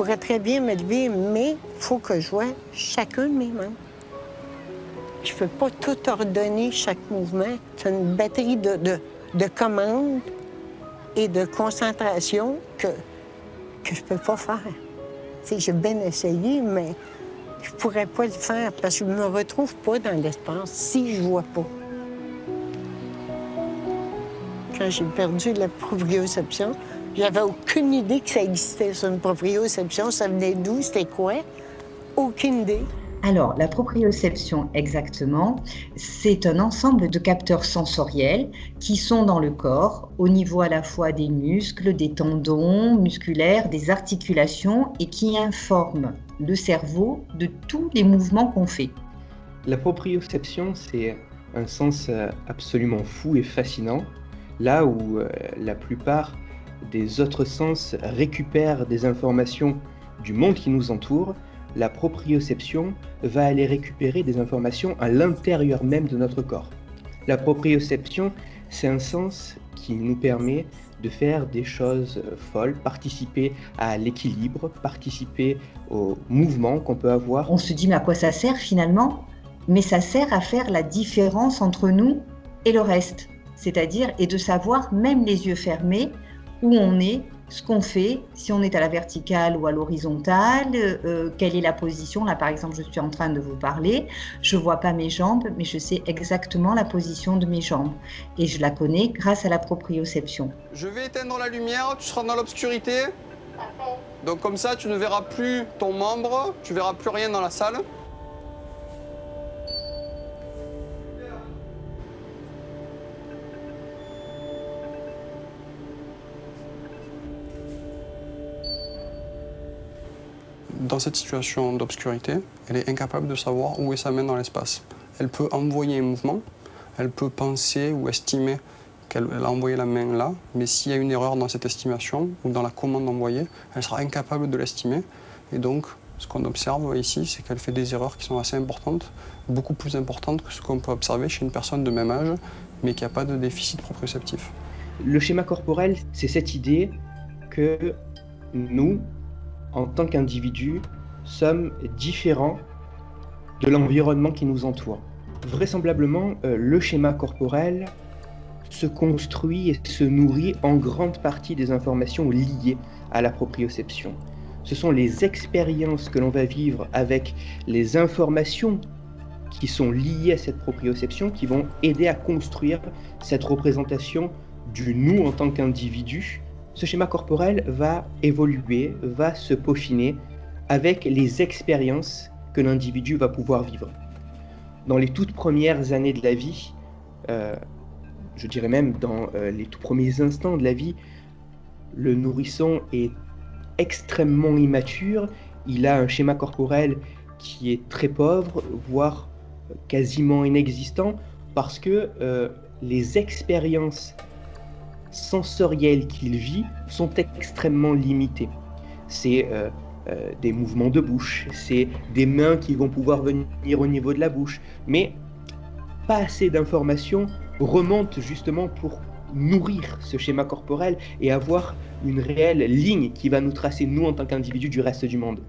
pourrais très bien me lever, mais il faut que je vois chacun de mes mains. Je peux pas tout ordonner chaque mouvement. C'est une batterie de commandes et de concentration que je peux pas faire. Tu sais, j'ai bien essayé, mais je pourrais pas le faire parce que je me retrouve pas dans l'espace si je vois pas. Quand j'ai perdu la proprioception, j'avais aucune idée que ça existait, ça, une proprioception. Ça venait d'où? C'était quoi? Aucune idée. Alors, la proprioception, exactement, c'est un ensemble de capteurs sensoriels qui sont dans le corps, au niveau à la fois des muscles, des tendons musculaires, des articulations, et qui informent le cerveau de tous les mouvements qu'on fait. La proprioception, c'est un sens absolument fou et fascinant, là où la plupart des autres sens récupèrent des informations du monde qui nous entoure. La proprioception va aller récupérer des informations à l'intérieur même de notre corps. La proprioception, c'est un sens qui nous permet de faire des choses folles, participer à l'équilibre, participer au mouvement qu'on peut avoir. On se dit, mais à quoi ça sert finalement? Mais ça sert à faire la différence entre nous et le reste. C'est-à-dire, et de savoir, même les yeux fermés, où on est, ce qu'on fait, si on est à la verticale ou à l'horizontale, quelle est la position. Là, par exemple, je suis en train de vous parler, je ne vois pas mes jambes, mais je sais exactement la position de mes jambes. Et je la connais grâce à la proprioception. Je vais éteindre la lumière, tu seras dans l'obscurité. Donc comme ça, tu ne verras plus ton membre, tu ne verras plus rien dans la salle. Dans cette situation d'obscurité, elle est incapable de savoir où est sa main dans l'espace. Elle peut envoyer un mouvement, elle peut penser ou estimer qu'elle a envoyé la main là, mais s'il y a une erreur dans cette estimation ou dans la commande envoyée, elle sera incapable de l'estimer. Et donc, ce qu'on observe ici, c'est qu'elle fait des erreurs qui sont assez importantes, beaucoup plus importantes que ce qu'on peut observer chez une personne de même âge, mais qui n'a pas de déficit proprioceptif. Le schéma corporel, c'est cette idée que nous, en tant qu'individus, sommes différents de l'environnement qui nous entoure. Vraisemblablement, le schéma corporel se construit et se nourrit en grande partie des informations liées à la proprioception. Ce sont les expériences que l'on va vivre avec les informations qui sont liées à cette proprioception qui vont aider à construire cette représentation du nous en tant qu'individu. Ce schéma corporel va évoluer, va se peaufiner avec les expériences que l'individu va pouvoir vivre. Dans les toutes premières années de la vie, je dirais même dans les tout premiers instants de la vie, le nourrisson est extrêmement immature, il a un schéma corporel qui est très pauvre, voire quasiment inexistant, parce que les expériences sensorielles qu'il vit sont extrêmement limitées. C'est des mouvements de bouche, c'est des mains qui vont pouvoir venir au niveau de la bouche, mais pas assez d'informations remontent justement pour nourrir ce schéma corporel et avoir une réelle ligne qui va nous tracer, nous, en tant qu'individus, du reste du monde.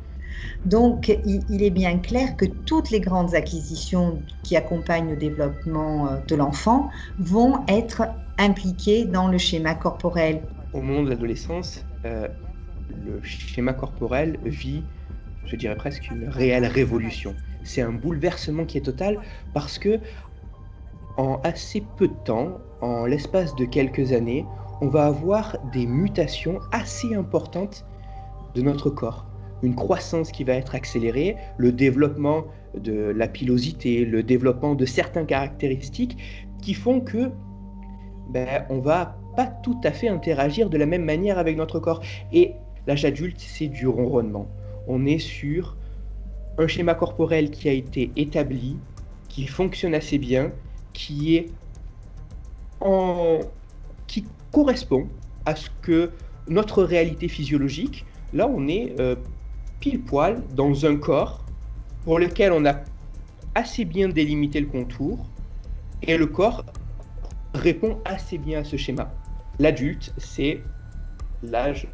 Donc, il est bien clair que toutes les grandes acquisitions qui accompagnent le développement de l'enfant vont être impliquées dans le schéma corporel. Au moment de l'adolescence, le schéma corporel vit, je dirais presque, une réelle révolution. C'est un bouleversement qui est total parce que, en assez peu de temps, en l'espace de quelques années, on va avoir des mutations assez importantes de notre corps. Une croissance qui va être accélérée, le développement de la pilosité, le développement de certaines caractéristiques qui font que on va pas tout à fait interagir de la même manière avec notre corps. Et l'âge adulte, c'est du ronronnement. On est sur un schéma corporel qui a été établi, qui fonctionne assez bien, qui correspond à ce que notre réalité physiologique. Là, on est pile poil dans un corps pour lequel on a assez bien délimité le contour et le corps répond assez bien à ce schéma. L'adulte, c'est l'âge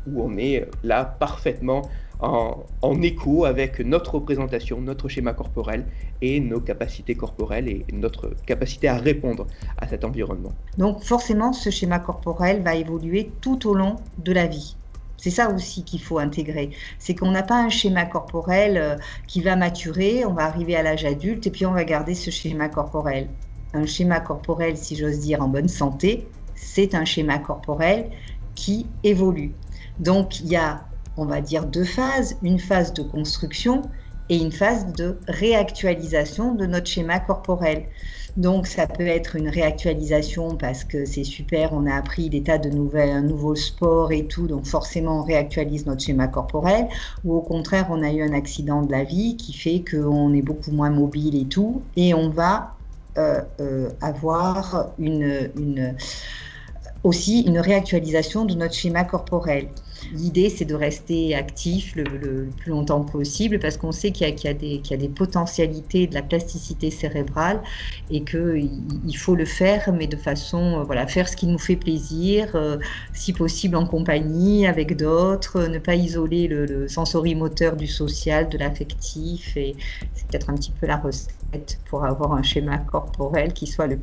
où on est là parfaitement en écho avec notre représentation, notre schéma corporel et nos capacités corporelles et notre capacité à répondre à cet environnement. Donc forcément, ce schéma corporel va évoluer tout au long de la vie. C'est ça aussi qu'il faut intégrer. C'est qu'on n'a pas un schéma corporel qui va maturer, on va arriver à l'âge adulte et puis on va garder ce schéma corporel. Un schéma corporel, si j'ose dire, en bonne santé, c'est un schéma corporel qui évolue. Donc il y a, on va dire, 2 phases, une phase de construction et une phase de réactualisation de notre schéma corporel. Donc ça peut être une réactualisation parce que c'est super, on a appris des tas de nouveaux sports et tout, donc forcément on réactualise notre schéma corporel, ou au contraire on a eu un accident de la vie qui fait qu'on est beaucoup moins mobile et tout, et on va avoir aussi une réactualisation de notre schéma corporel. L'idée, c'est de rester actif le plus longtemps possible parce qu'on sait qu'il y a des potentialités de la plasticité cérébrale et qu'il faut le faire, mais de façon, faire ce qui nous fait plaisir, si possible en compagnie, avec d'autres, ne pas isoler le sensorimoteur du social, de l'affectif. Et c'est peut-être un petit peu la recette pour avoir un schéma corporel qui soit le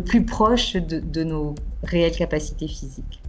plus proche de nos réelles capacités physiques.